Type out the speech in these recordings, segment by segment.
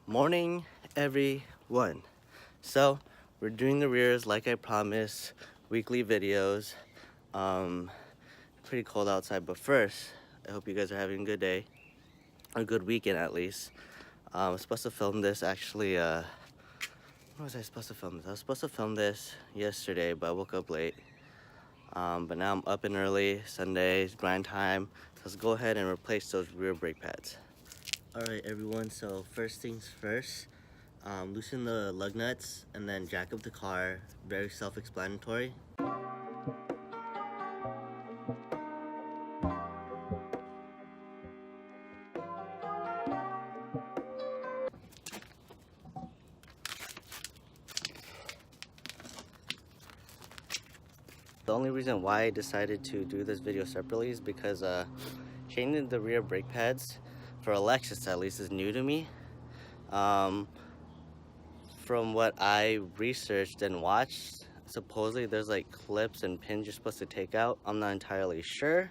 Morning, everyone. So we're doing the rears like I promised, weekly videos. Pretty cold outside, but first I hope you guys are having a good day, or a good weekend at least. I was supposed to film this actually, when was I supposed to film this? I was supposed to film this yesterday, but I woke up late. But now I'm up and early, Sunday, grind time. So let's go ahead and replace those rear brake pads. Alright everyone, so first things first, loosen the lug nuts and then jack up the car. Very self-explanatory. The only reason why I decided to do this video separately is because changing the rear brake pads, for a Lexus at least, is new to me. From what I researched and watched, supposedly there's like clips and pins you're supposed to take out. I'm not entirely sure,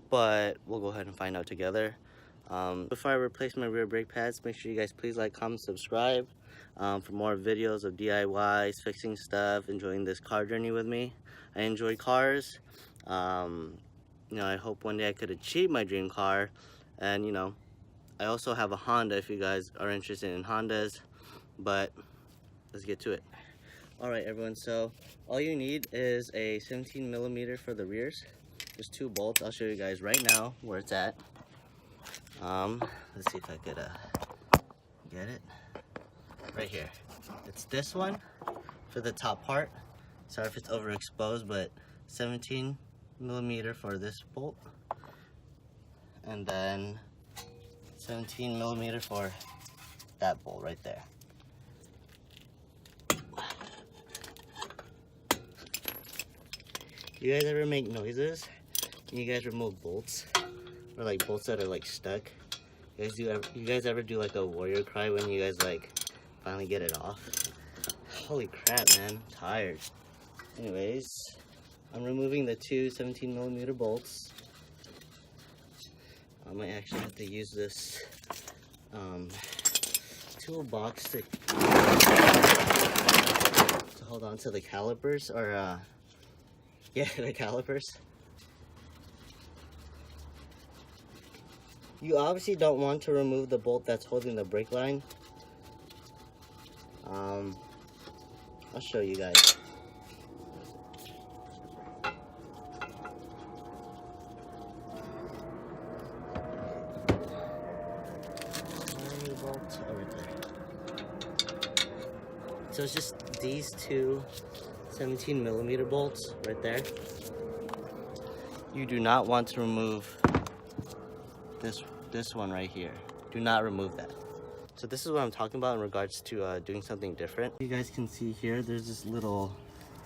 but we'll go ahead and find out together. Before I replace my rear brake pads, make sure you guys please like, comment, subscribe for more videos of DIYs, fixing stuff, enjoying this car journey with me. I enjoy cars. I hope one day I could achieve my dream car. And I also have a Honda if you guys are interested in Hondas. But let's get to it. Alright everyone, so all you need is a 17mm for the rears. There's 2 bolts. I'll show you guys right now where it's at. Let's see if I could get it. Right here. It's this one for the top part. Sorry if it's overexposed, but 17mm for this bolt. And then 17mm for that bolt right there. You guys ever make noises when you guys remove bolts, or like bolts that are like stuck? You guys ever do like a warrior cry when you guys like finally get it off? Holy crap, man, I'm tired. Anyways, I'm removing the 2 17mm bolts. I might actually have to use this toolbox to hold on to the calipers, or yeah, the calipers. You obviously don't want to remove the bolt that's holding the brake line. I'll show you guys. Bolt over there. So it's just these 2 17mm bolts right there. You do not want to remove this one right here. Do not remove that. So this is what I'm talking about in regards to doing something different. You guys can see here, there's this little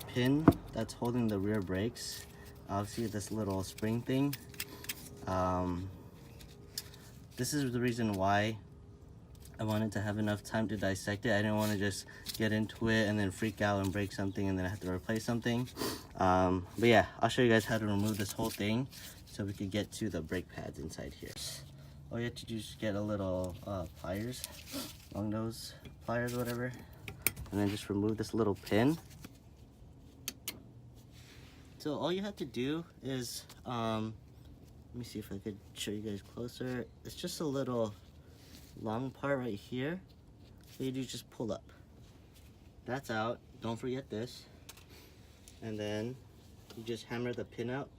pin that's holding the rear brakes. Obviously this little spring thing. This is the reason why I wanted to have enough time to dissect it. I didn't want to just get into it and then freak out and break something and then I have to replace something. But yeah, I'll show you guys how to remove this whole thing so we could get to the brake pads inside here. All you have to do is get a little pliers, long nose pliers, whatever, and then just remove this little pin. So all you have to do is, let me see if I could show you guys closer. It's just a little long part right here. So you do just pull up. That's out. Don't forget this. And then you just hammer the pin out.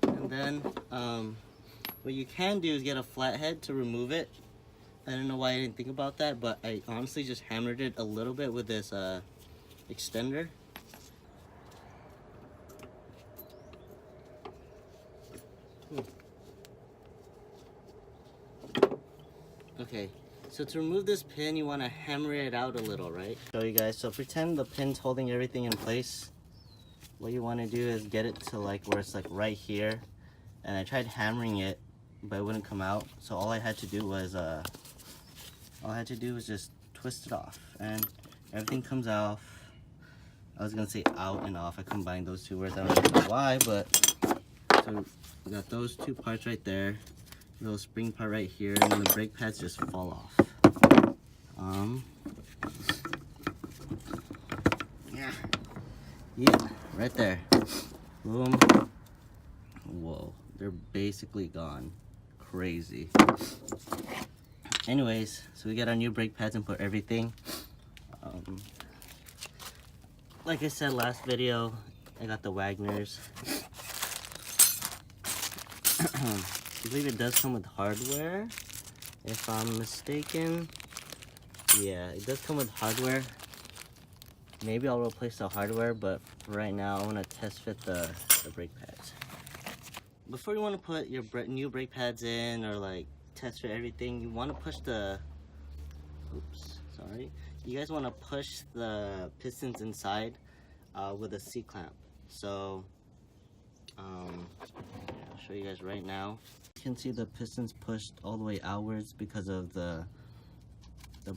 And then what you can do is get a flathead to remove it. I don't know why I didn't think about that, but I honestly just hammered it a little bit with this extender. Okay, so to remove this pin, you want to hammer it out a little, right? Show you guys. So pretend the pin's holding everything in place. What you want to do is get it to like where it's like right here. And I tried hammering it, but it wouldn't come out. So all I had to do was just twist it off, and everything comes off. I was gonna say out and off. I combined those 2 words. I don't know why, but so we got those 2 parts right there. little spring part right here, and then the brake pads just fall off. Yeah, right there. Boom. Whoa, they're basically gone. Crazy. Anyways, so we got our new brake pads and put everything. Like I said last video, I got the Wagners. I believe it does come with hardware, if I'm mistaken. Yeah, it does come with hardware. Maybe I'll replace the hardware, but for right now I want to test fit the brake pads. Before you want to put your new brake pads in or like test fit everything, you want to push the, you guys want to push the pistons inside with a C-clamp. So I'll show you guys right now. You can see the pistons pushed all the way outwards because of the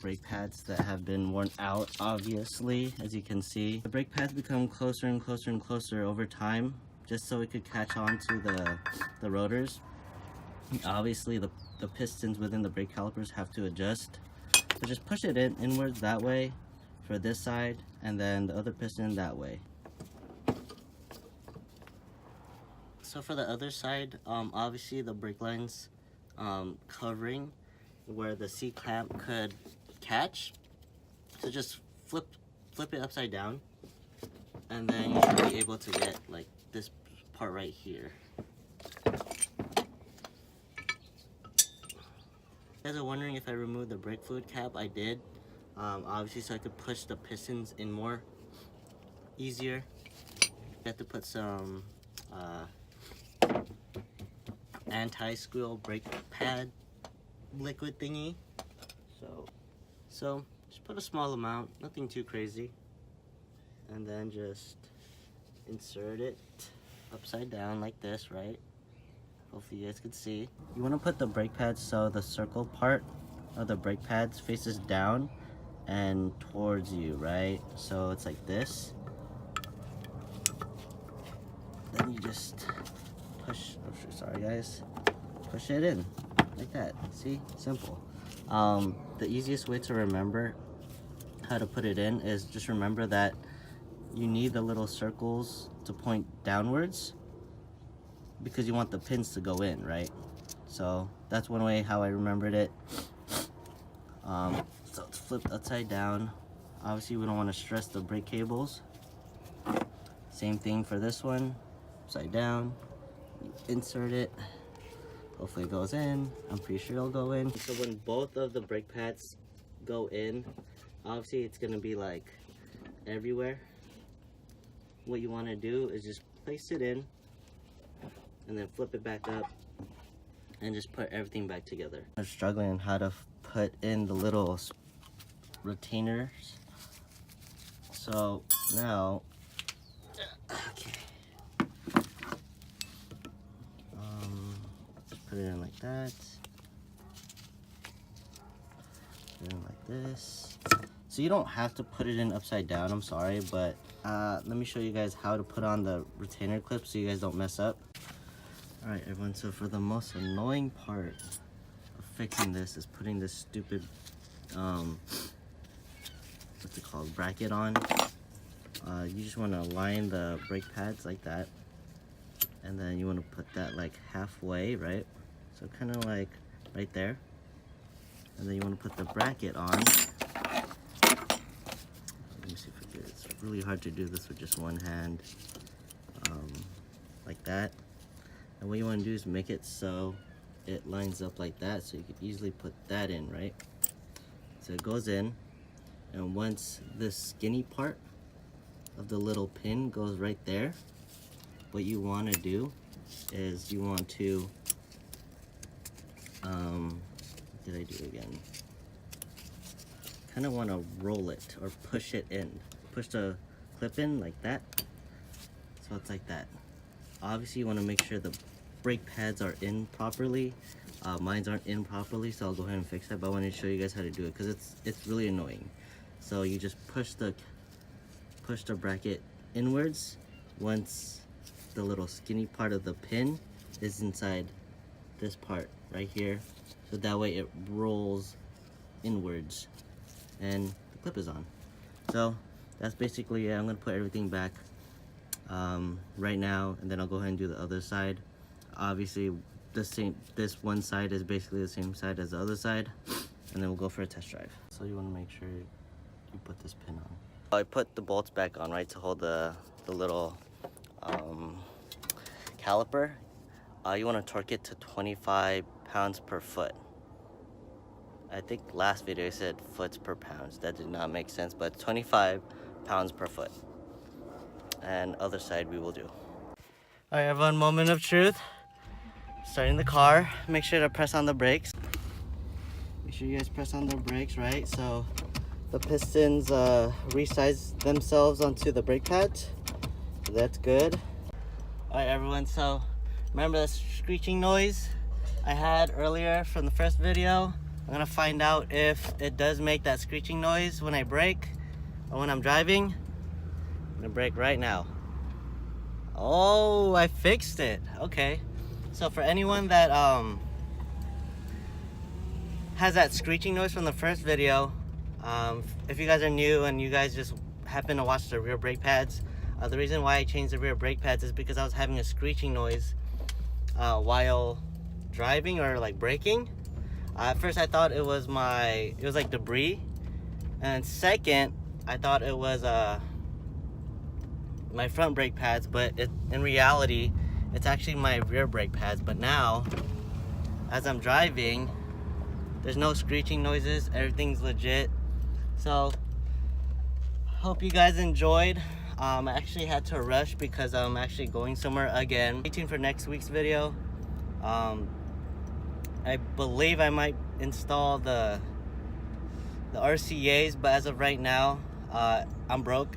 brake pads that have been worn out, obviously, as you can see. The brake pads become closer and closer and closer over time, just so it could catch on to the rotors. Obviously, the pistons within the brake calipers have to adjust. So just push it inwards that way for this side, and then the other piston that way. So for the other side, obviously the brake line's covering where the C-clamp could catch. So just flip it upside down, and then you should be able to get like this part right here. You guys are wondering if I removed the brake fluid cap. I did, obviously, so I could push the pistons in more easier. You have to put some anti-squeal brake pad liquid thingy. So just put a small amount, nothing too crazy, and then just insert it upside down like this, right? Hopefully you guys can see. You want to put the brake pads so the circle part of the brake pads faces down and towards you, right? So it's like this. Then you just push, sorry guys, push it in like that. See, simple. The easiest way to remember how to put it in is just remember that you need the little circles to point downwards because you want the pins to go in, right? So that's one way how I remembered it. So it's flipped upside down. Obviously we don't want to stress the brake cables. Same thing for this one, upside down. You insert it, hopefully it goes in. I'm pretty sure it'll go in. So when both of the brake pads go in, obviously it's gonna be like everywhere. What you want to do is just place it in and then flip it back up and just put everything back together. I'm struggling on how to put in the little retainers. So now, okay, just put it in like that, put it in like this. So you don't have to put it in upside down, I'm sorry, but let me show you guys how to put on the retainer clips so you guys don't mess up. Alright everyone, so for the most annoying part of fixing this is putting this stupid, what's it called, bracket on. You just want to align the brake pads like that, and then you want to put that like halfway, right? So kind of like right there, and then you want to put the bracket on. Let me see if I get it. It's really hard to do this with just one hand, like that. And what you want to do is make it so it lines up like that, so you could easily put that in, right? So it goes in, and once this skinny part of the little pin goes right there, what you want to do is you want to, what did I do again? Kind of want to roll it or push it in. Push the clip in like that, so it's like that. Obviously you want to make sure the brake pads are in properly. Mine aren't in properly, so I'll go ahead and fix that, but I want to show you guys how to do it because it's really annoying. So you just push the bracket inwards once the little skinny part of the pin is inside this part right here, so that way it rolls inwards and the clip is on. So that's basically it. I'm gonna put everything back right now, and then I'll go ahead and do the other side. Obviously this one side is basically the same side as the other side, and then we'll go for a test drive. So you want to make sure you put this pin on. I put the bolts back on, right, to hold the little caliper. You want to torque it to 25 pounds per foot. I think last video I said foots per pounds. That did not make sense, but 25 pounds per foot. And other side we will do. All right, everyone, moment of truth. Starting the car, make sure to press on the brakes. Make sure you guys press on the brakes, right? So the pistons resize themselves onto the brake pads. So that's good. All right, everyone, so remember the screeching noise I had earlier from the first video? I'm gonna find out if it does make that screeching noise when I brake or when I'm driving. I'm gonna brake right now. Oh, I fixed it. Okay. So for anyone that has that screeching noise from the first video, if you guys are new and you guys just happen to watch the rear brake pads, the reason why I changed the rear brake pads is because I was having a screeching noise while driving or like braking. At first I thought it was like debris, and second I thought it was my front brake pads, but in reality it's actually my rear brake pads. But now as I'm driving, there's no screeching noises, everything's legit. So hope you guys enjoyed. I actually had to rush because I'm actually going somewhere again. Stay tuned for next week's video. I believe I might install the RCAs, but as of right now, I'm broke.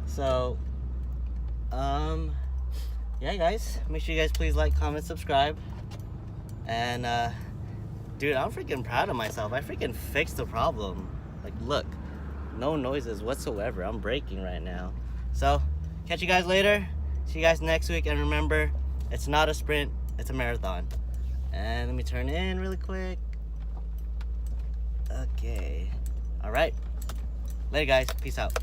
So, yeah, guys, make sure you guys please like, comment, subscribe. And, dude, I'm freaking proud of myself. I freaking fixed the problem. Like, look, no noises whatsoever. I'm braking right now. So, catch you guys later. See you guys next week. And remember, it's not a sprint, it's a marathon. And let me turn in really quick. Okay. All right. Later, guys. Peace out.